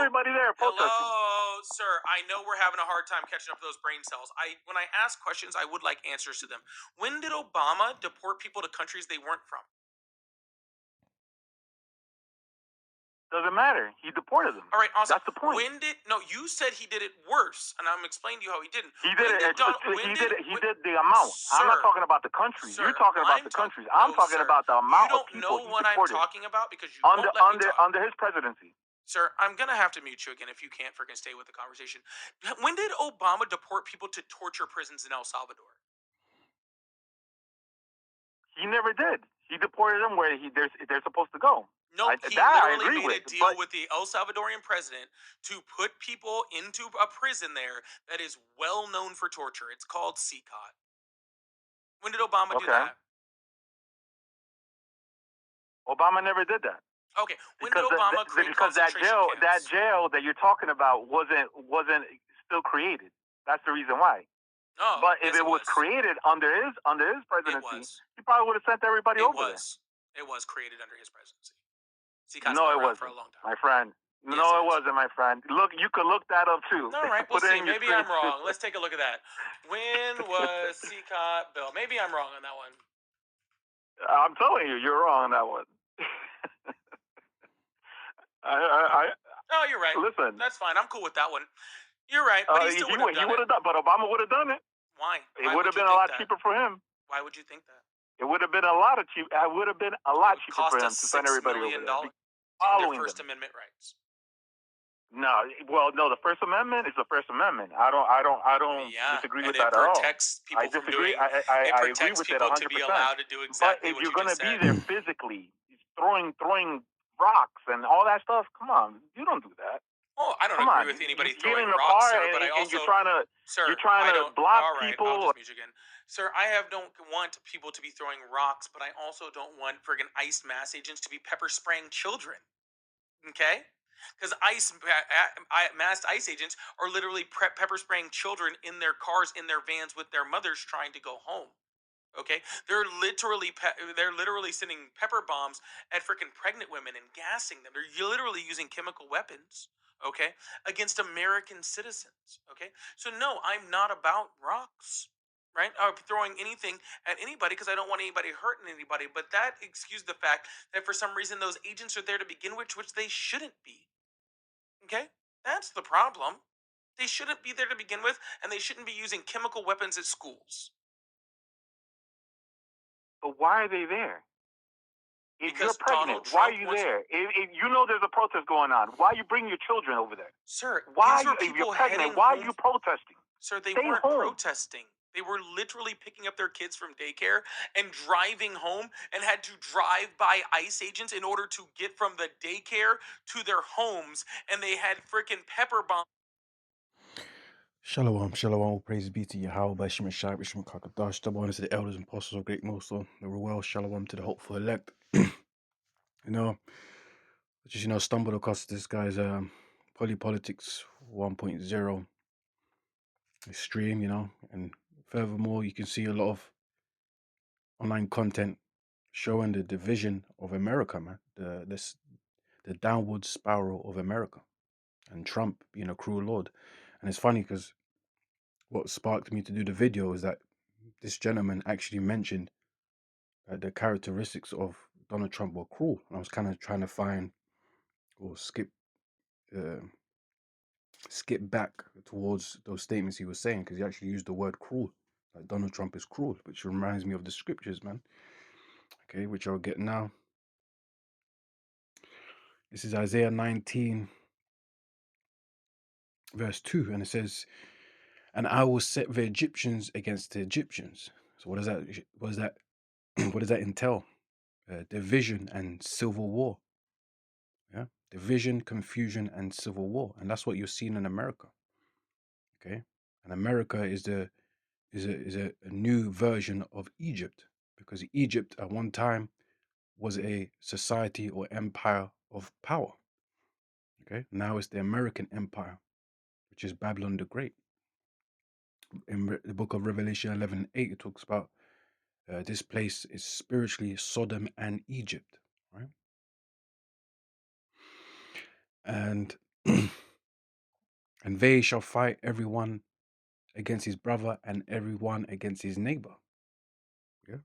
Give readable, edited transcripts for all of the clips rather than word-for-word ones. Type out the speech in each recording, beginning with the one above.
everybody there protesting? Hello, sir. I know we're having a hard time catching up to those brain cells. When I ask questions, I would like answers to them. When did Obama deport people to countries they weren't from? Doesn't matter. He deported them. All right, awesome. That's the point. You said he did it worse, and I'm explaining to you how he didn't. He did He did the amount. I'm not Sir, talking about the countries. You're sir, talking about the countries. I'm no, talking sir. about the You amount of don't people know he what I'm deported talking about because you under won't let me talk. under his presidency. Sir, I'm gonna have to mute you again if you can't freaking stay with the conversation. When did Obama deport people to torture prisons in El Salvador? He never did. He deported them where they're supposed to go. No, he literally made a deal with the El Salvadorian president to put people into a prison there that is well known for torture. It's called CCOT. When did Obama do that? Obama never did that. Okay, when did Obama create concentration camps? That jail that you're talking about wasn't still created. That's the reason why. Oh, but if it was created under his presidency, he probably would have sent everybody over there. It was created under his presidency. No, it wasn't, for a long time. My friend. Yes, no, it wasn't, my friend. Look, you could look that up too. All right, we'll see. Maybe I'm wrong. Let's take a look at that. When was CCOT built? Maybe I'm wrong on that one. I'm telling you, you're wrong on that one. Oh, you're right. Listen, that's fine. I'm cool with that one. You're right, but he would have done. But Obama would have done it. Why? It would have been a lot cheaper for him. Why would you think that? It would have been a lot cheaper. It would have been a lot cheaper for him to send everybody over there. Following their First Amendment rights. No, well, no. The First Amendment is the First Amendment. I don't disagree with that at all. It protects people from doing. It protects people to be allowed to do exactly what you just said. But if you're going to be there physically, throwing rocks and all that stuff, come on, you don't do that. Oh, I don't agree with anybody throwing rocks, sir, but I also you're trying to block people. I'll just mute you again. Sir, don't want people to be throwing rocks, but I also don't want friggin' ICE mass agents to be pepper spraying children. Okay? Because masked ICE agents are literally pepper spraying children in their cars, in their vans with their mothers trying to go home. Okay, they're literally sending pepper bombs at freaking pregnant women and gassing them. They're literally using chemical weapons. Okay, against American citizens. Okay, so no, I'm not about rocks. Right, or throwing anything at anybody because I don't want anybody hurting anybody. But that excuses the fact that for some reason those agents are there to begin with, which they shouldn't be. Okay, that's the problem. They shouldn't be there to begin with, and they shouldn't be using chemical weapons at schools. But why are they there? If you're pregnant, why are you there? If you know there's a protest going on, why are you bringing your children over there? Sir, if you're pregnant, why are you protesting? Sir, they weren't protesting. They were literally picking up their kids from daycare and driving home and had to drive by ICE agents in order to get from the daycare to their homes, and they had freaking pepper bombs. Shalom, all praise be to Yahweh, Bashim Shai, Bashim Kakadash, double honor to the elders and apostles of great Mosul, the Ruel, Shalom to the hopeful elect. Stumbled across this guy's Polypolitics 1.0 stream, and furthermore, you can see a lot of online content showing the division of America, man, the downward spiral of America, and Trump being a cruel lord. And it's funny because what sparked me to do the video is that this gentleman actually mentioned that the characteristics of Donald Trump were cruel. And I was kind of trying to find or skip back towards those statements he was saying, because he actually used the word cruel. Like Donald Trump is cruel, which reminds me of the scriptures, man. Okay, which I'll get now. This is Isaiah 19, verse 2, and it says, "And I will set the Egyptians against the Egyptians." So what does that what does that entail? Division and civil war. Yeah, division, confusion, and civil war, and that's what you're seeing in America. Okay, and America is a new version of Egypt, because Egypt at one time was a society or empire of power. Okay, now it's the American empire, which is Babylon the Great. In the book of Revelation 11:8, it talks about this place is spiritually Sodom and Egypt, right? And And they shall fight everyone against his brother and everyone against his neighbor. Yeah.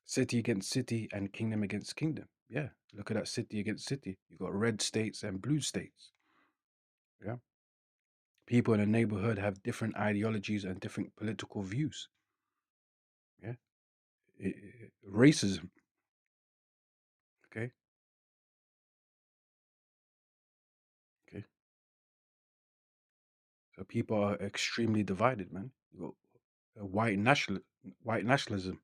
City against city and kingdom against kingdom. Yeah. Look at that, city against city. You got red states and blue states. Yeah. People in a neighborhood have different ideologies and different political views. Yeah. Racism. Okay. Okay. So people are extremely divided, man. You got white nationalism,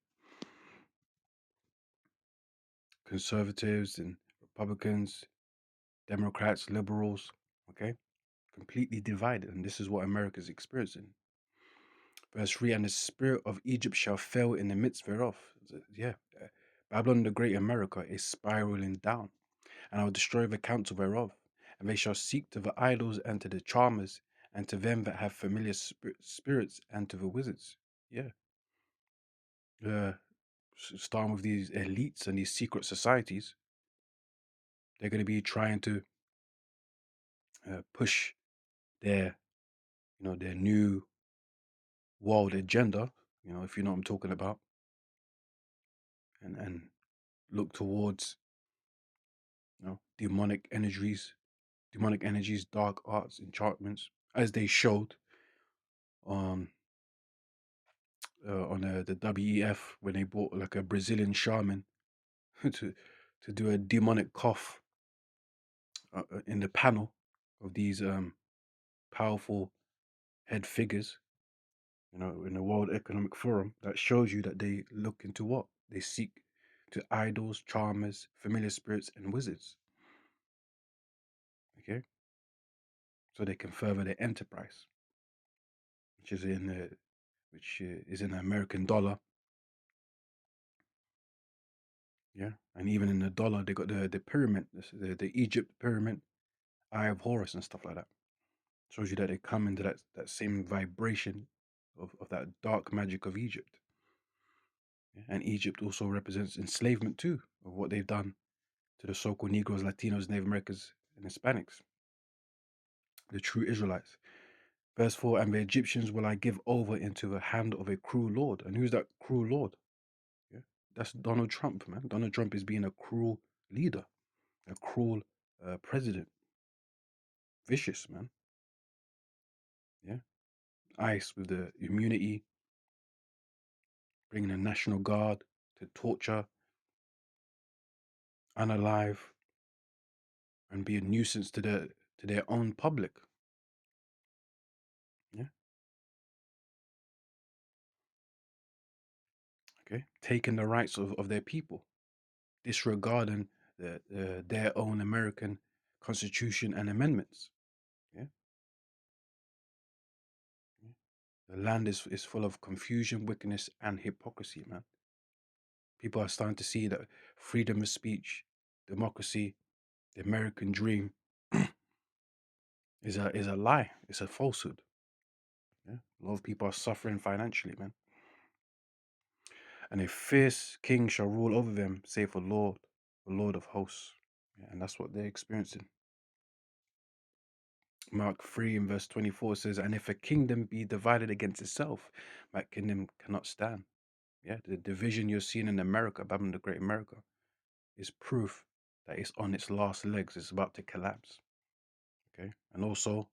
conservatives and Republicans, Democrats, liberals. Okay. Completely divided, and this is what America is experiencing. Verse 3, and the spirit of Egypt shall fail in the midst thereof. Yeah, Babylon the great America is spiraling down, and I will destroy the counsel thereof, and they shall seek to the idols and to the charmers, and to them that have familiar spirits, and to the wizards. Yeah. Starting with these elites and these secret societies, they're going to be trying to push their, their new world agenda, if you know what I'm talking about, and look towards, demonic energies, dark arts, enchantments, as they showed on the WEF when they brought like a Brazilian shaman to do a demonic cough in the panel of these powerful head figures, in the World Economic Forum. That shows you that they look into what they seek to idols, charmers, familiar spirits, and wizards. Okay, so they can further their enterprise, which is in the American dollar. Yeah, and even in the dollar, they got the pyramid, the Egypt pyramid, Eye of Horus, and stuff like that. Shows you that they come into that same vibration of that dark magic of Egypt. Yeah? And Egypt also represents enslavement too, of what they've done to the so-called Negroes, Latinos, Native Americans, and Hispanics, the true Israelites. Verse 4, and the Egyptians will I give over into the hand of a cruel lord. And who's that cruel lord? Yeah, that's Donald Trump, man. Donald Trump is being a cruel leader, a cruel president. Vicious, man. Yeah. ICE with the immunity, bringing the National Guard to torture, unalive, and be a nuisance to their own public. Yeah. Okay. Taking the rights of their people, disregarding their own American Constitution and amendments. Yeah. Yeah. The land is full of confusion, wickedness, and hypocrisy, man. People are starting to see that freedom of speech, democracy, the American dream is a lie. It's a falsehood. Yeah? A lot of people are suffering financially, man. And a fierce king shall rule over them, saith the Lord of hosts. Yeah, and that's what they're experiencing. Mark 3 in verse 24 says, and if a kingdom be divided against itself, that kingdom cannot stand. Yeah, the division you're seeing in America, Babylon the Great America, is proof that it's on its last legs. It's about to collapse. Okay, and also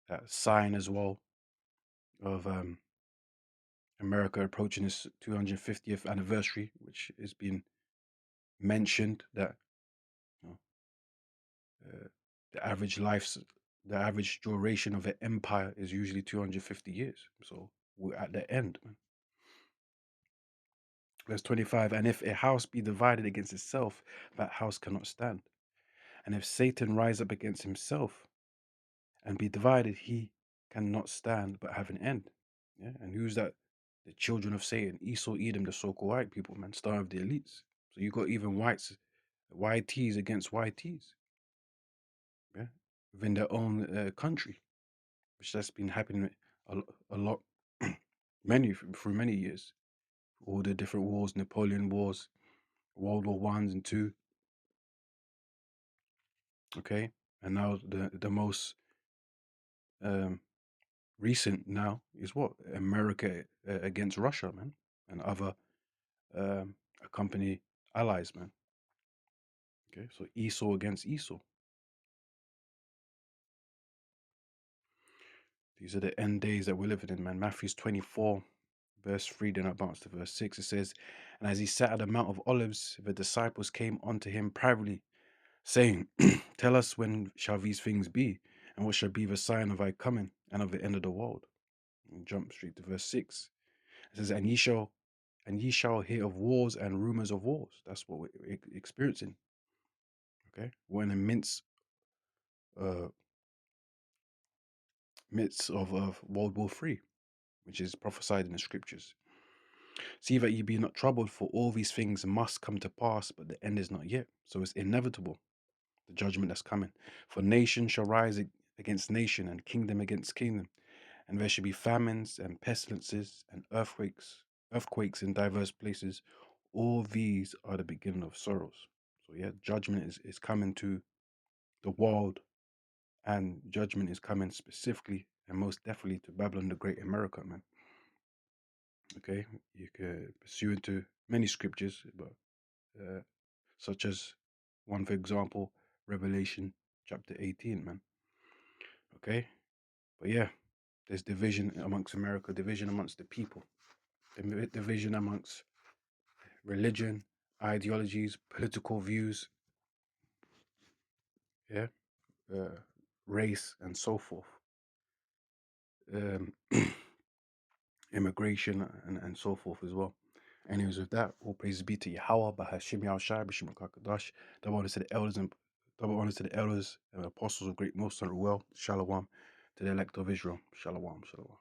that sign as well of America approaching its 250th anniversary, which has been mentioned that uh, the average duration of an empire is usually 250 years. So we're at the end, man. Verse 25, and if a house be divided against itself, that house cannot stand. And if Satan rise up against himself and be divided, he cannot stand but have an end. Yeah, and who's that? The children of Satan, Esau, Edom, the so-called white people, man, starting with the elites. So you got even YTs against YTs, yeah, within their own country, which has been happening a lot, through many years. All the different wars, Napoleon Wars, World War Ones and Two. Okay, And now the most recent now is what? America against Russia, man, and other accompany allies, man. Okay, so Esau against Esau. These are the end days that we're living in, man. Matthew 24, verse 3, then advance to verse 6. It says, and as he sat at the Mount of Olives, the disciples came unto him privately, saying, tell us when shall these things be, and what shall be the sign of thy coming and of the end of the world? And jump straight to verse 6. It says, and ye shall hear of wars and rumors of wars. That's what we're experiencing. Okay, we're in the midst of World War III, which is prophesied in the scriptures. See that ye be not troubled, for all these things must come to pass, but the end is not yet. So it's inevitable, the judgment that's coming. For nation shall rise against nation, and kingdom against kingdom, and there shall be famines and pestilences and earthquakes in diverse places. All these are the beginning of sorrows. So yeah, judgment is coming to the world, and judgment is coming specifically and most definitely to Babylon the Great, America, man. Okay, you can pursue into many scriptures, but such as one, for example, Revelation chapter 18, man. Okay, but yeah, there's division amongst America, division amongst the people, division amongst religion, ideologies, political views, yeah, race, and so forth. Immigration and so forth as well. Anyways, with that, all praises be to Yahweh, Bahashim Yahushai, B'Shem HaKadosh. Double honors to the elders and apostles of Great Most Honorable Well. Shalom to the elect of Israel. Shalom, shalom.